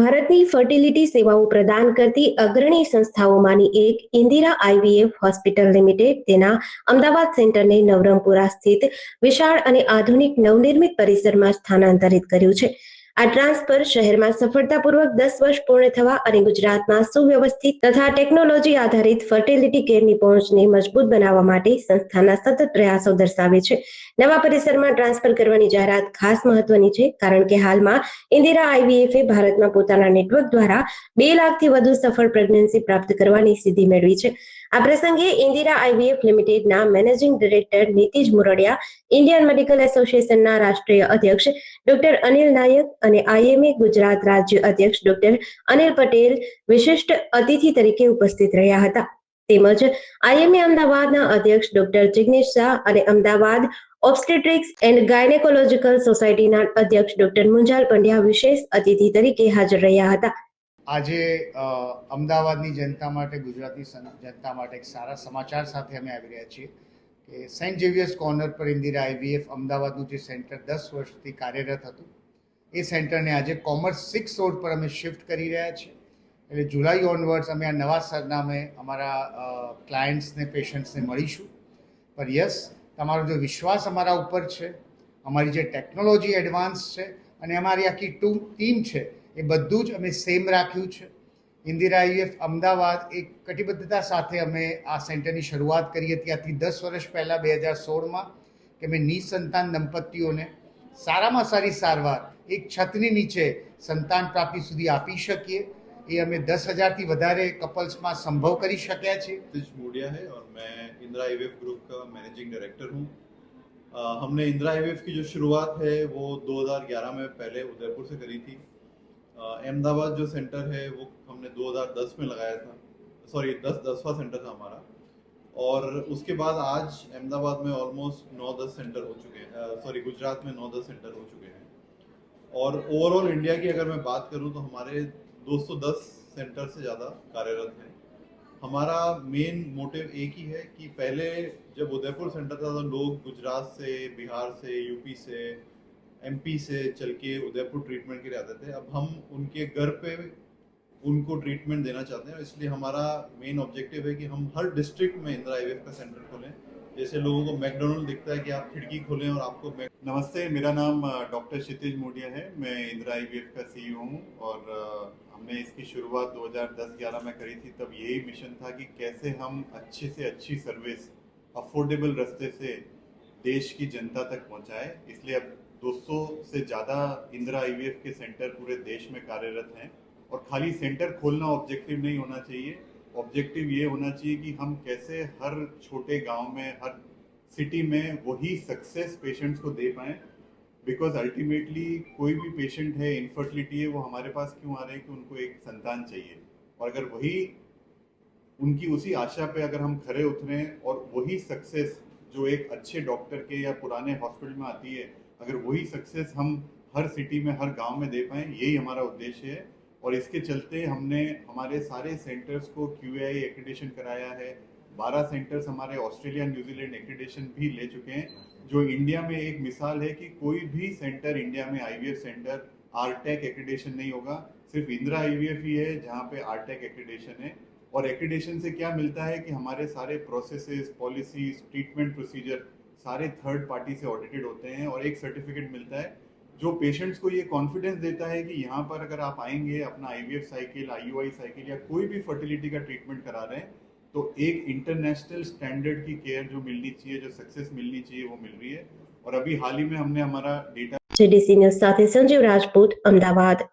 ભારતની ફર્ટિલિટી સેવાઓ પ્રદાન કરતી અગ્રણી સંસ્થાઓમાંની એક ઇન્દિરા આઈવીએફ હોસ્પિટલ લિમિટેડ તેના અમદાવાદ સેન્ટરને નવરંગપુરા સ્થિત વિશાળ અને આધુનિક નવનિર્મિત પરિસરમાં સ્થાનાંતરિત કર્યું છે। આ ટ્રાન્સફર શહેરમાં સફળતાપૂર્વક 10 વર્ષ પૂર્ણ થવા અને ગુજરાતમાં સુવ્યવસ્થિત તથા ટેકનોલોજી આધારિત ફર્ટિલિટી કેરની પહોંચને મજબૂત બનાવવા માટે સંસ્થાના સતત પ્રયાસો દર્શાવે છે। નવા પરિસરમાં ટ્રાન્સફર કરવાની જાહેરાત ખાસ મહત્વની છે, કારણ કે હાલમાં ઇન્દિરા આઈવીએફએ ભારતમાં પોતાના નેટવર્ક દ્વારા 2 લાખથી વધુ સફળ પ્રેગ્નન્સી પ્રાપ્ત કરવાની સિદ્ધિ મેળવી છે। આ પ્રસંગે ઇન્દિરા આઈવીએફ લિમિટેડના managing director Nitish Murdia, Indian medical એસોસિએશનના રાષ્ટ્રીય અધ્યક્ષ ડોક્ટર અનિલ નાયક અને આઈએમએ ગુજરાત રાજ્ય અધ્યક્ષ ડોક્ટર અનિલ પટેલ વિશિષ્ટ અતિથિ તરીકે ઉપસ્થિત રહ્યા હતા। તેમજ આઈએમએ અમદાવાદના અધ્યક્ષ ડોક્ટર જિગ્નેશ શાહ અને અમદાવાદ ઓબ્સ્ટેટ્રિક્સ એન્ડ ગાયનેકોલોજીકલ સોસાયટીના અધ્યક્ષ ડોક્ટર મુંજાલ પંડ્યા વિશેષ અતિથિ તરીકે હાજર રહ્યા હતા। આજે અમદાવાદની જનતા માટે, ગુજરાતની જનતા માટે એક સારા સમાચાર સાથે અમે આવી રહ્યા છીએ કે સેન્ટ ઝેવિયર્સ કોર્નર પર ઇન્દિરા આઈવીએફ અમદાવાદનું જે સેન્ટર 10 વર્ષથી કાર્યરત હતું, એ સેન્ટરને આજે કોમર્સ 6 રોડ પર અમે શિફ્ટ કરી રહ્યા છીએ। એટલે જુલાઈ ઓનવર્ડ્સ અમે આ નવા સરનામે અમારા ક્લાયન્ટ્સને, પેશન્ટ્સને મળીશું। પણ યસ, તમારો જો વિશ્વાસ અમારા ઉપર છે, અમારી જે ટેકનોલોજી એડવાન્સ છે અને અમારી આખી ટીમ છે, એ બધું જ અમે સેમ રાખ્યું છે। ઇન્દિરા આઈવીએફ અમદાવાદ એક કટિબદ્ધતા સાથે અમે આ સેન્ટરની શરૂઆત કરી હતી આજથી 10 વર્ષ પહેલાં 2016માં, કે અમે નિસંતાન દંપતીઓને સારામાં સારી સારવાર એક છતની નીચે સંતાન પ્રાપ્તિ સુધી આપી શકીએ। એ અમે 10,000થી વધારે કપલ્સમાં સંભવ કરી શક્યા છીએ। નીતિશ मुड़िया है और मैं इंदिरा आईवीएफ ग्रुप का मैनेजिंग डायरेक्टर हूँ। हमने इंदिरा आईवीएफ की जो शुरुआत है वो 2011 में पहले उदयपुर से करी थी। अहमदाबाद जो सेंटर है वो हमने 2010 में लगाया था, सॉरी 10वां सेंटर था हमारा। और उसके बाद आज अहमदाबाद में ऑलमोस्ट 9-10 सेंटर हो चुके हैं, सॉरी गुजरात में 9-10 सेंटर हो चुके हैं। और ओवरऑल इंडिया की अगर मैं बात करूं तो हमारे 210 सेंटर से ज़्यादा कार्यरत हैं। हमारा मेन मोटिव एक ही है कि पहले जब उदयपुर सेंटर था तो लोग गुजरात से, बिहार से, यूपी से, एमपी से चल के उदयपुर ट्रीटमेंट के लिए आते थे। अब हम उनके घर पे उनको ट्रीटमेंट देना चाहते हैं, इसलिए हमारा मेन ऑब्जेक्टिव है कि हम हर डिस्ट्रिक्ट में इंदिरा आईवीएफ का सेंटर खोलें। जैसे लोगों को मैकडोनल्ड दिखता है कि आप खिड़की खोलें और आपको नमस्ते, मेरा नाम डॉक्टर क्षितिज मुड़िया है। मैं इंदिरा आईवीएफ का सीईओ हूँ और हमने इसकी शुरुआत 2010-11 में करी थी। तब यही मिशन था कि कैसे हम अच्छे से अच्छी सर्विस अफोर्डेबल रास्ते से देश की जनता तक पहुँचाएं। इसलिए अब 200 से ज़्यादा इंदिरा आईवीएफ के सेंटर पूरे देश में कार्यरत हैं। और खाली सेंटर खोलना ऑब्जेक्टिव नहीं होना चाहिए, ऑब्जेक्टिव ये होना चाहिए कि हम कैसे हर छोटे गांव में, हर सिटी में वही सक्सेस पेशेंट्स को दे पाएँ। बिकॉज अल्टीमेटली कोई भी पेशेंट है, इनफर्टिलिटी है, वो हमारे पास क्यों आ रहे हैं कि उनको एक संतान चाहिए। और अगर वही उनकी उसी आशा पे अगर हम खरे उतरें और वही सक्सेस जो एक अच्छे डॉक्टर के या पुराने हॉस्पिटल में आती है, अगर वही सक्सेस हम हर सिटी में, हर गांव में दे पाएँ, यही हमारा उद्देश्य है। और इसके चलते हमने हमारे सारे सेंटर्स को QAI एक्रेडिटेशन कराया है। 12 सेंटर्स हमारे ऑस्ट्रेलिया, न्यूजीलैंड एक्रेडिटेशन भी ले चुके हैं, जो इंडिया में एक मिसाल है कि कोई भी सेंटर इंडिया में आईवीएफ सेंटर RTEC एक्रेडिटेशन नहीं होगा। सिर्फ इंदिरा आईवीएफ ही है जहाँ पे RTEC एक्रेडिटेशन है। और एक्रेडिटेशन से क्या मिलता है कि हमारे सारे प्रोसेसेस, पॉलिसीज, ट्रीटमेंट प्रोसीजर सारे थर्ड पार्टी से ऑडिटेड होते हैं और एक सर्टिफिकेट मिलता है जो पेशेंट्स को ये कॉन्फिडेंस देता है कि यहाँ पर अगर आप आएंगे, अपना IVF साइकिल, IUI साइकिल या कोई भी फर्टिलिटी का ट्रीटमेंट करा रहे हैं, तो एक इंटरनेशनल स्टैंडर्ड की केयर जो मिलनी चाहिए, जो सक्सेस मिलनी चाहिए, वो मिल रही है। और अभी हाल ही में हमने हमारा डेटा JDC न्यूज़ साथे संजीव राजपूत, अमदावाद।